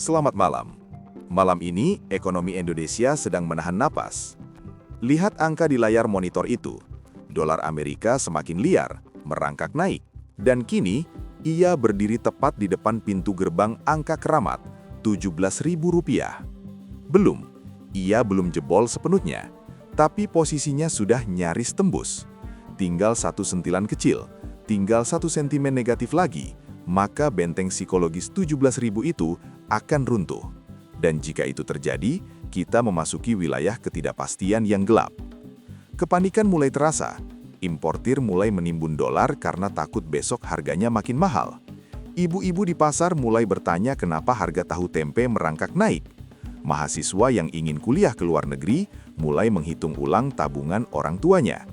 Selamat malam. Malam ini, ekonomi Indonesia sedang menahan napas. Lihat angka di layar monitor itu. Dolar Amerika semakin liar, merangkak naik. Dan kini, ia berdiri tepat di depan pintu gerbang angka keramat, Rp17.000. Ia belum jebol sepenuhnya. Tapi posisinya sudah nyaris tembus. Tinggal satu sentilan kecil, tinggal satu sentimen negatif lagi, maka benteng psikologis 17.000 itu akan runtuh. Dan jika itu terjadi, kita memasuki wilayah ketidakpastian yang gelap. Kepanikan mulai terasa. Importir mulai menimbun dolar karena takut besok harganya makin mahal. Ibu-ibu di pasar mulai bertanya kenapa harga tahu tempe merangkak naik. Mahasiswa yang ingin kuliah ke luar negeri mulai menghitung ulang tabungan orang tuanya.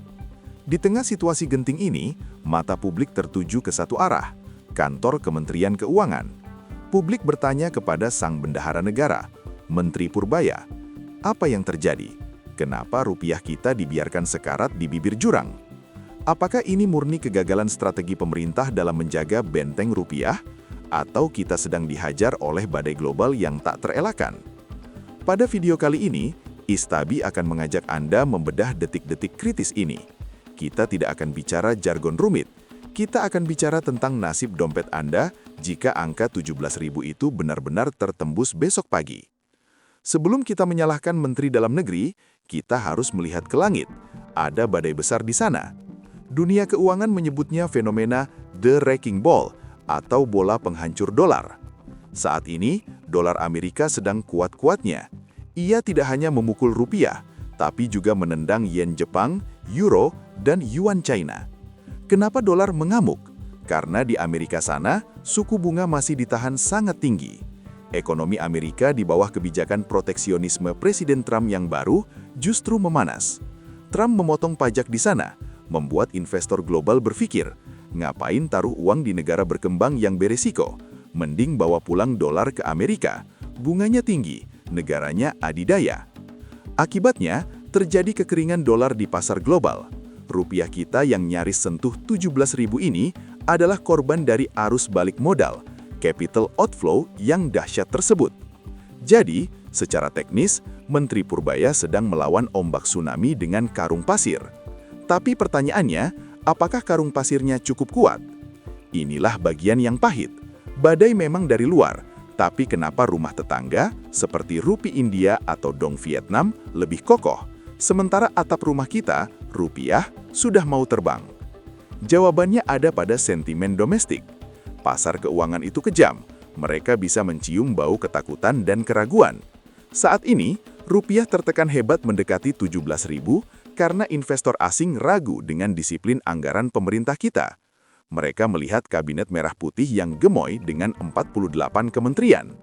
Di tengah situasi genting ini, mata publik tertuju ke satu arah, kantor Kementerian Keuangan. Publik bertanya kepada sang bendahara negara, Menteri Purbaya, apa yang terjadi? Kenapa rupiah kita dibiarkan sekarat di bibir jurang? Apakah ini murni kegagalan strategi pemerintah dalam menjaga benteng rupiah? Atau kita sedang dihajar oleh badai global yang tak terelakkan? Pada video kali ini, Istabi akan mengajak Anda membedah detik-detik kritis ini. Kita tidak akan bicara jargon rumit. Kita akan bicara tentang nasib dompet Anda jika angka 17.000 itu benar-benar tertembus besok pagi. Sebelum kita menyalahkan Menteri Dalam Negeri, kita harus melihat ke langit. Ada badai besar di sana. Dunia keuangan menyebutnya fenomena The Wrecking Ball atau bola penghancur dolar. Saat ini, dolar Amerika sedang kuat-kuatnya. Ia tidak hanya memukul rupiah, tapi juga menendang yen Jepang, euro, dan yuan China. Kenapa dolar mengamuk? Karena di Amerika sana, suku bunga masih ditahan sangat tinggi. Ekonomi Amerika di bawah kebijakan proteksionisme Presiden Trump yang baru justru memanas. Trump memotong pajak di sana, membuat investor global berpikir, ngapain taruh uang di negara berkembang yang beresiko? Mending bawa pulang dolar ke Amerika. Bunganya tinggi, negaranya adidaya. Akibatnya, terjadi kekeringan dolar di pasar global. Rupiah kita yang nyaris sentuh 17.000 ini adalah korban dari arus balik modal, capital outflow yang dahsyat tersebut. Jadi, secara teknis, Menteri Purbaya sedang melawan ombak tsunami dengan karung pasir. Tapi pertanyaannya, apakah karung pasirnya cukup kuat? Inilah bagian yang pahit. Badai memang dari luar, tapi kenapa rumah tetangga, seperti Rupi India atau Dong Vietnam, lebih kokoh? Sementara atap rumah kita, rupiah, sudah mau terbang. Jawabannya ada pada sentimen domestik. Pasar keuangan itu kejam. Mereka bisa mencium bau ketakutan dan keraguan. Saat ini, rupiah tertekan hebat mendekati 17.000 karena investor asing ragu dengan disiplin anggaran pemerintah kita. Mereka melihat kabinet merah putih yang gemoy dengan 48 kementerian.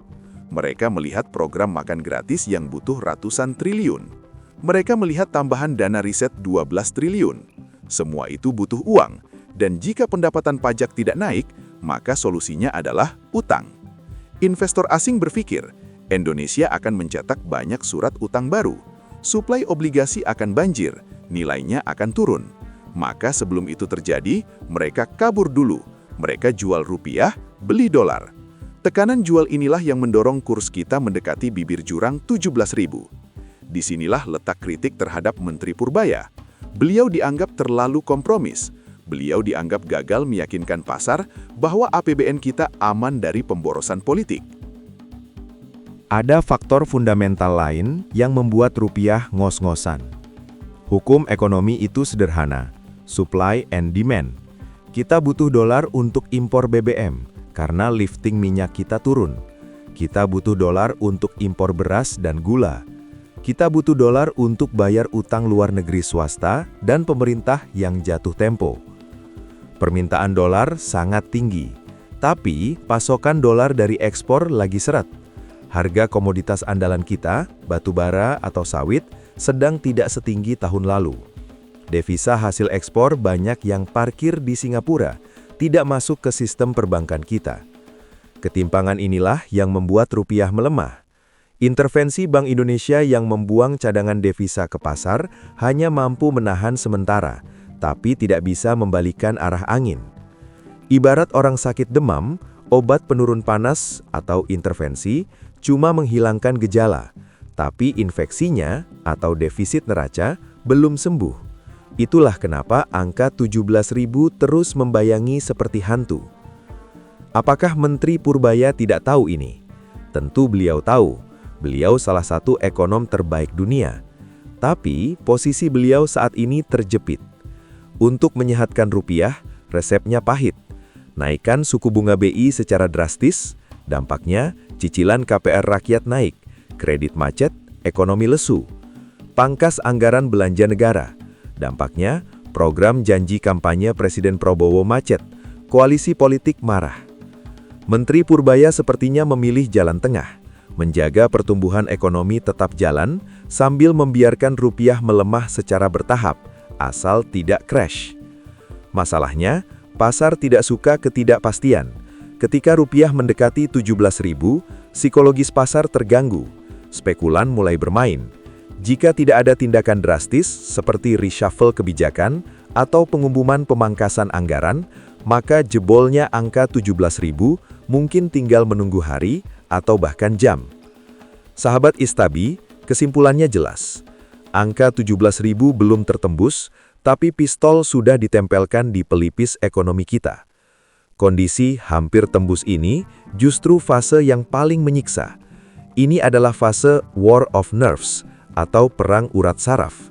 Mereka melihat program makan gratis yang butuh ratusan triliun. Mereka melihat tambahan dana riset 12 triliun. Semua itu butuh uang, dan jika pendapatan pajak tidak naik, maka solusinya adalah utang. Investor asing berpikir, Indonesia akan mencetak banyak surat utang baru. Suplai obligasi akan banjir, nilainya akan turun. Maka sebelum itu terjadi, mereka kabur dulu. Mereka jual rupiah, beli dolar. Tekanan jual inilah yang mendorong kurs kita mendekati bibir jurang 17.000. Disinilah letak kritik terhadap Menteri Purbaya. Beliau dianggap terlalu kompromis. Beliau dianggap gagal meyakinkan pasar bahwa APBN kita aman dari pemborosan politik. Ada faktor fundamental lain yang membuat rupiah ngos-ngosan. Hukum ekonomi itu sederhana, supply and demand. Kita butuh dolar untuk impor BBM, karena lifting minyak kita turun. Kita butuh dolar untuk impor beras dan gula. Kita butuh dolar untuk bayar utang luar negeri swasta dan pemerintah yang jatuh tempo. Permintaan dolar sangat tinggi, tapi pasokan dolar dari ekspor lagi seret. Harga komoditas andalan kita, batu bara atau sawit, sedang tidak setinggi tahun lalu. Devisa hasil ekspor banyak yang parkir di Singapura, tidak masuk ke sistem perbankan kita. Ketimpangan inilah yang membuat rupiah melemah. Intervensi Bank Indonesia yang membuang cadangan devisa ke pasar hanya mampu menahan sementara, tapi tidak bisa membalikan arah angin. Ibarat orang sakit demam, obat penurun panas atau intervensi cuma menghilangkan gejala, tapi infeksinya atau defisit neraca belum sembuh. Itulah kenapa angka 17.000 terus membayangi seperti hantu. Apakah Menteri Purbaya tidak tahu ini? Tentu beliau tahu. Beliau salah satu ekonom terbaik dunia. Tapi posisi beliau saat ini terjepit. Untuk menyehatkan rupiah, resepnya pahit. Naikkan suku bunga BI secara drastis, dampaknya cicilan KPR rakyat naik, kredit macet, ekonomi lesu. Pangkas anggaran belanja negara, dampaknya program janji kampanye Presiden Prabowo macet, koalisi politik marah. Menteri Purbaya sepertinya memilih jalan tengah, menjaga pertumbuhan ekonomi tetap jalan sambil membiarkan rupiah melemah secara bertahap, asal tidak crash. Masalahnya, pasar tidak suka ketidakpastian. Ketika rupiah mendekati 17.000, psikologis pasar terganggu. Spekulan mulai bermain. Jika tidak ada tindakan drastis seperti reshuffle kebijakan atau pengumuman pemangkasan anggaran, maka jebolnya angka 17.000 mungkin tinggal menunggu hari atau bahkan jam. Sahabat Istabi, kesimpulannya jelas. Angka 17.000 belum tertembus, tapi pistol sudah ditempelkan di pelipis ekonomi kita. Kondisi hampir tembus ini justru fase yang paling menyiksa. Ini adalah fase war of nerves atau perang urat saraf.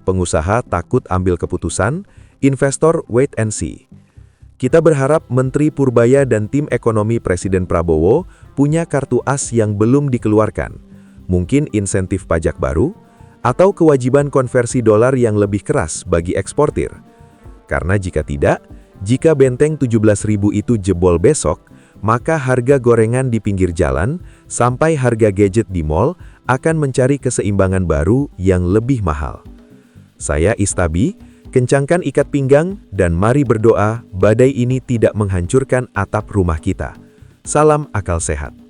Pengusaha takut ambil keputusan, investor wait and see. Kita berharap Menteri Purbaya dan tim ekonomi Presiden Prabowo punya kartu as yang belum dikeluarkan. Mungkin insentif pajak baru, atau kewajiban konversi dolar yang lebih keras bagi eksportir. Karena jika tidak, jika benteng 17.000 itu jebol besok, maka harga gorengan di pinggir jalan sampai harga gadget di mall akan mencari keseimbangan baru yang lebih mahal. Saya Istabi, kencangkan ikat pinggang dan mari berdoa badai ini tidak menghancurkan atap rumah kita. Salam akal sehat.